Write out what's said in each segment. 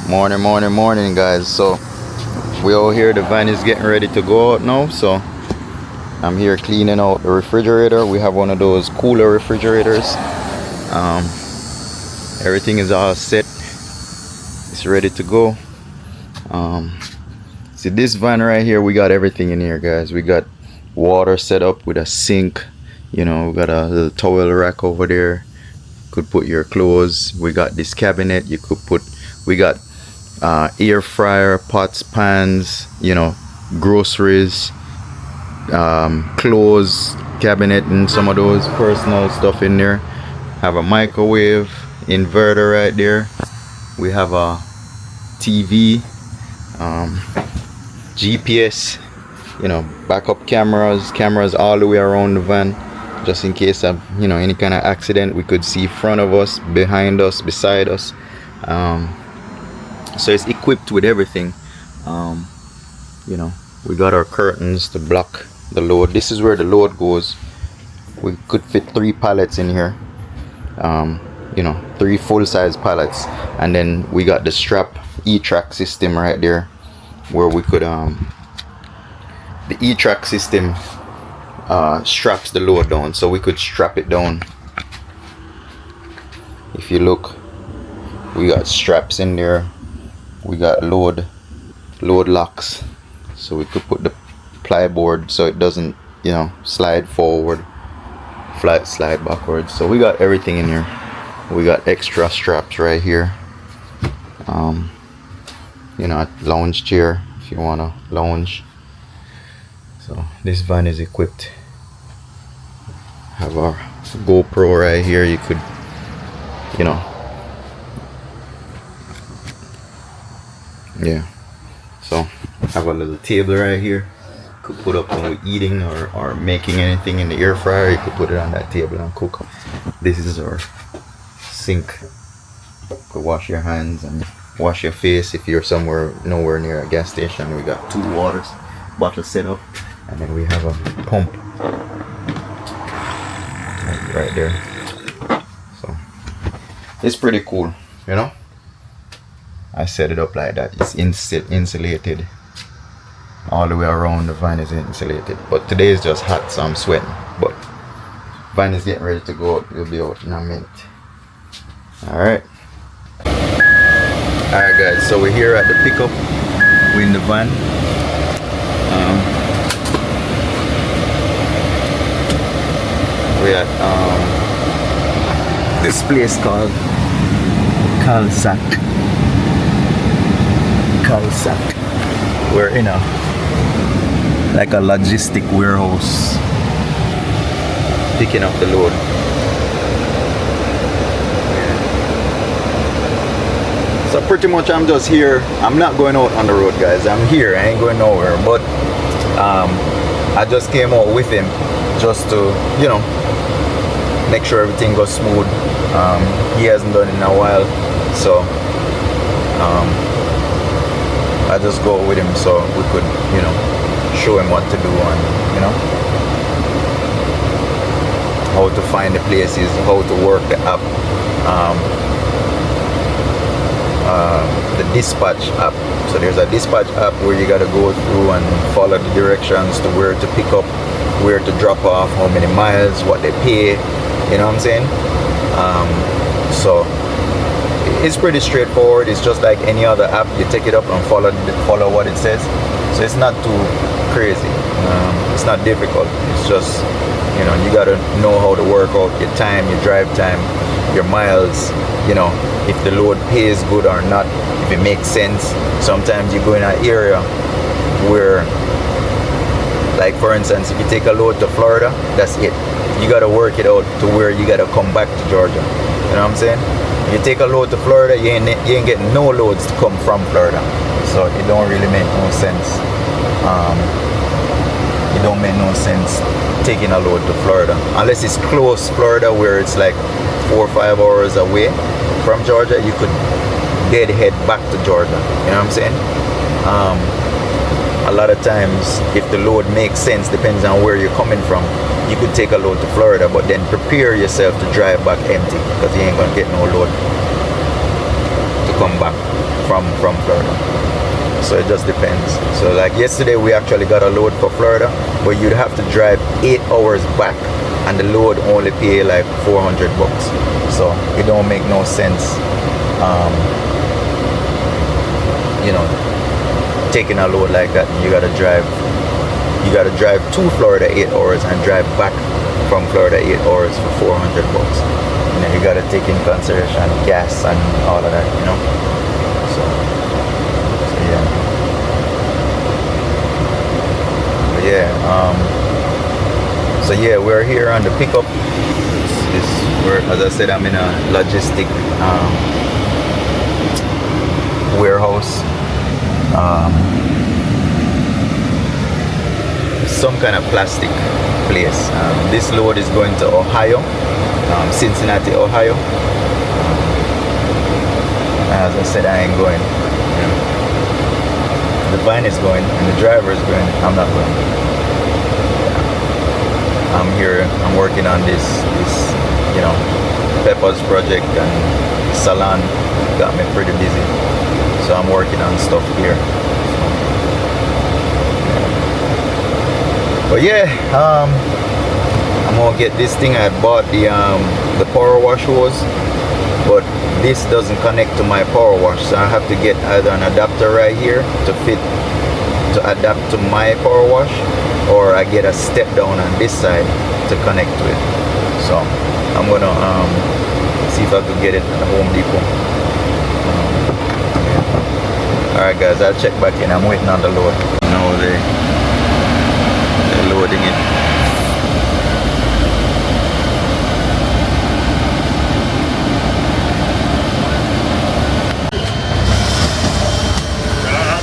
Morning, guys. So we all here. The van is getting ready to go out now. So I'm here cleaning out the refrigerator. We have one of those cooler refrigerators. Everything is all set. It's ready to go. See this van right here. We got everything in here, guys. We got water set up with a sink. You know, we got a little towel rack over there. Could put your clothes. We got this cabinet. You could put. We got air fryer, pots, pans, you know, groceries, clothes cabinet, and some of those personal stuff in there. Have a microwave, inverter right there. We have a TV, GPS, you know, backup cameras all the way around the van, just in case of, you know, any kind of accident. We could see front of us, behind us, beside us. So it's equipped with everything. You know, we got our curtains to block the load. This is where the load goes. We could fit 3 pallets in here. You know, 3 full-size pallets, and then we got the strap E-track system right there, where we could the E-track system straps the load down, so we could strap it down. If you look, we got straps in there. We got load locks, so we could put the plyboard so it doesn't, you know, slide forward, slide backwards. So we got everything in here. We got extra straps right here. You know, a lounge chair if you wanna lounge. So this van is equipped. Have our GoPro right here. You could, you know, yeah. So have a little table right here. Could put up when we're eating or making anything in the air fryer. You could put it on that table and cook. This is our sink. You could wash your hands and wash your face if you're nowhere near a gas station. We got 2 water bottles set up, and then we have a pump right there. So it's pretty cool, you know. I set it up like that. It's insulated all the way around. The van is insulated, but today is just hot, so I'm sweating. But van is getting ready to go out. We'll be out in a minute. Alright guys, so we're here at the pickup. We're in the van. We're at this place called Calsac. We're in a like a logistic warehouse, picking up the load. So pretty much I'm just here. I'm not going out on the road, guys. I'm here. I ain't going nowhere. But I just came out with him just to, you know, make sure everything goes smooth. He hasn't done it in a while, so I just go with him so we could, you know, show him what to do and, you know, how to find the places, how to work the app. The dispatch app. So there's a dispatch app where you gotta go through and follow the directions to where to pick up, where to drop off, how many miles, what they pay, you know what I'm saying? So it's pretty straightforward. It's just like any other app. You take it up and follow what it says. So it's not too crazy. It's not difficult. It's just, you know, you gotta know how to work out your time, your drive time, your miles, you know, if the load pays good or not, if it makes sense. Sometimes you go in an area where, like for instance, if you take a load to Florida, that's it. You gotta work it out to where you gotta come back to Georgia. You know what I'm saying? If you take a load to Florida, you ain't getting no loads to come from Florida. So it don't really make no sense. It don't make no sense taking a load to Florida unless it's close Florida, where it's like 4 or 5 hours away from Georgia. You could dead head back to Georgia. You know what I'm saying? A lot of times, if the load makes sense, depends on where you're coming from, you could take a load to Florida, but then prepare yourself to drive back empty, because you ain't gonna get no load to come back from Florida. So it just depends. So like yesterday we actually got a load for Florida, but you'd have to drive 8 hours back, and the load only pay like $400. So it don't make no sense, you know, taking a load like that. You gotta drive to Florida 8 hours and drive back from Florida 8 hours for $400. You know, you gotta take in consideration gas and all of that, you know. So yeah. But yeah, so yeah, we're here on the pickup. We're, as I said, I'm in a logistic warehouse. Some kind of plastic place. This load is going to Ohio, Cincinnati, Ohio. As I said, I ain't going. You know. The van is going and the driver is going. I'm not going. I'm here. I'm working on this, you know, Peppers project, and salon got me pretty busy. So I'm working on stuff here. But yeah, I'm gonna get this thing. I bought the power wash hose, but this doesn't connect to my power wash, so I have to get either an adapter right here to adapt to my power wash, or I get a step down on this side to connect to it. So I'm gonna see if I can get it at Home Depot. Alright guys, I'll check back in. I'm waiting on the load. Now they're loading it.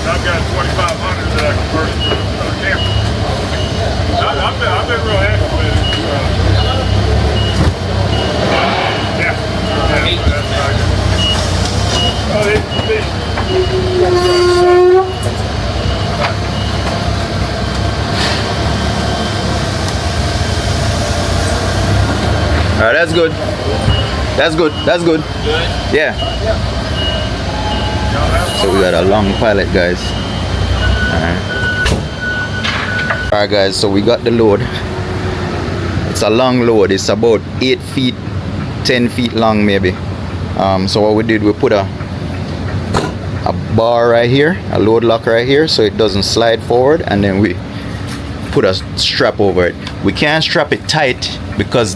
I've got 2,500 that I converted to a camper. I've been real happy with it. That's right. Oh, Alright, that's good. That's good. That's good. Yeah. So we got a long pallet, guys. Alright guys, so we got the load. It's a long load. It's about 8 feet, 10 feet long maybe. So what we did, we put a bar right here, a load lock right here, so it doesn't slide forward, and then we put a strap over it. We can't strap it tight because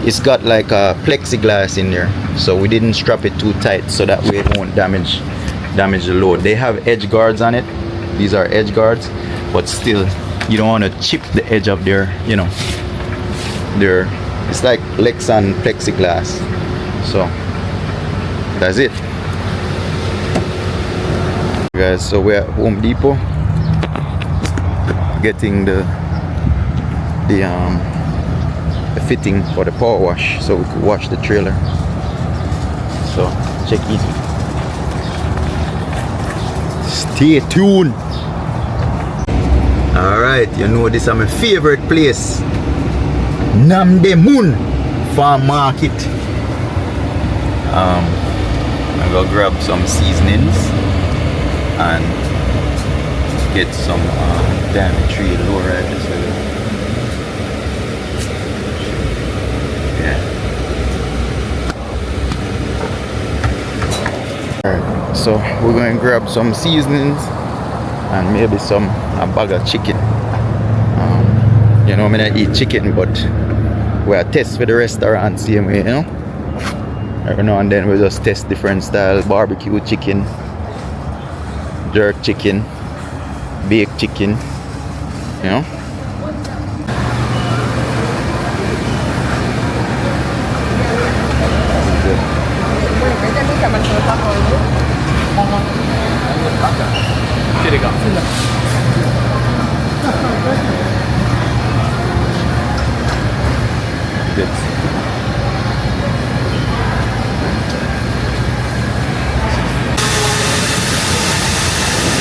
it's got like a plexiglass in there, so we didn't strap it too tight so that way it won't damage the load. They have edge guards on it. These are edge guards, but still you don't want to chip the edge of their, you know, it's like Lexan plexiglass. So that's it, guys. So we're at Home Depot getting the fitting for the power wash so we could wash the trailer. So check it. Stay tuned. Alright, you know this is my favorite place, Namdemun Farm Market. I'm gonna grab some seasonings and get some tree low right this way. Alright, so we're going to grab some seasonings and maybe a bag of chicken. You know, I mean, I eat chicken, but we're test for the restaurant same way, you know. Every now and then we just test different style: barbecue chicken, jerk chicken, baked chicken, you know.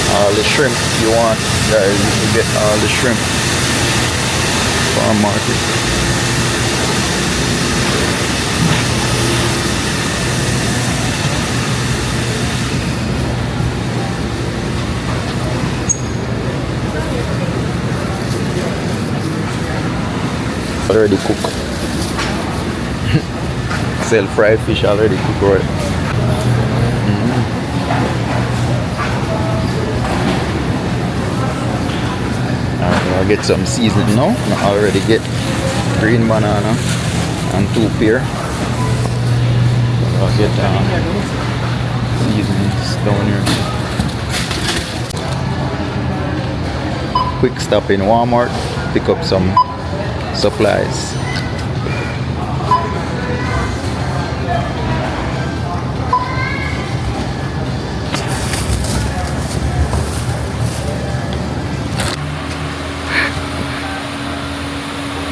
All the shrimp you want, guys, you can get all the shrimp. Farm market. Already cooked. Sell fried fish already cooked right. Alright, I'll get some seasoning now. I already get green banana and 2 pear. I'll get seasonings down here. Quick stop in Walmart, pick up some supplies.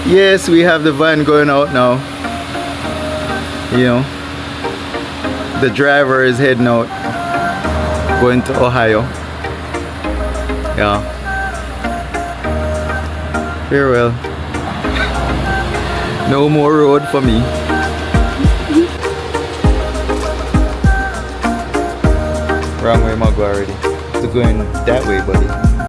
Yes, we have the van going out now. You know, the driver is heading out, going to Ohio. Yeah. Farewell. No more road for me. Wrong way, Mago already. It's going that way, buddy.